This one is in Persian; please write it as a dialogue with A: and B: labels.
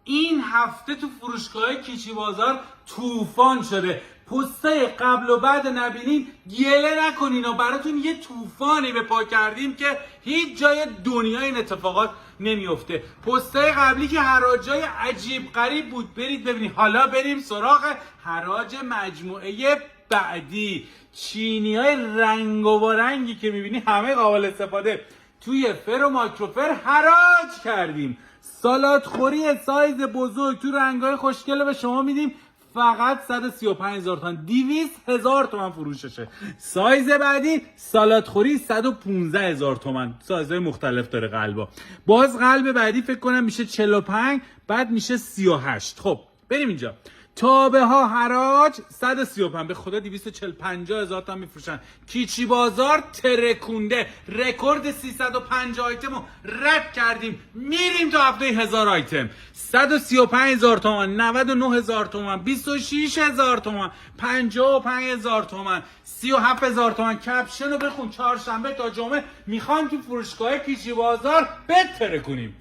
A: این هفته تو فروشگاه کیچی بازار طوفان شده. پستای قبل و بعد نبینین گله نکنین و براتون یه طوفانی به پا کردیم که هیچ جای دنیا این اتفاقات نمیفته. پستای قبلی که حراجای عجیب غریب بود، برید ببینید. حالا بریم سراغ حراج مجموعه بعدی. چینی های رنگ و رنگی که میبینی همه قابل استفاده توی فر و ماکروفر حراج کردیم. سالاد خوری سایز بزرگ تو رنگ‌های خوشگل به شما میدیم فقط 135,000 تومان، 200,000 تومان فروششه. سایز بعدی سالاد خوری 115,000 تومان، سایزهای مختلف داره قلبا. باز قلب بعدی فکر کنم میشه 45، بعد میشه 38. خب بریم اینجا. تابه ها حراج 135، به خدا 240-50,000 تومان میفروشن. کیچی بازار ترکونده، رکورد 350 آیتم رو رد کردیم، میریم تا هفته 1000 آیتم. 135,000 تومان، 99,000 تومان، 26,000 تومان، 55,000 تومان، 37,000 تومان. کپشن رو بخون. چهارشنبه تا جمعه میخوام تو فروشگاه کیچی بازار بترکونیم.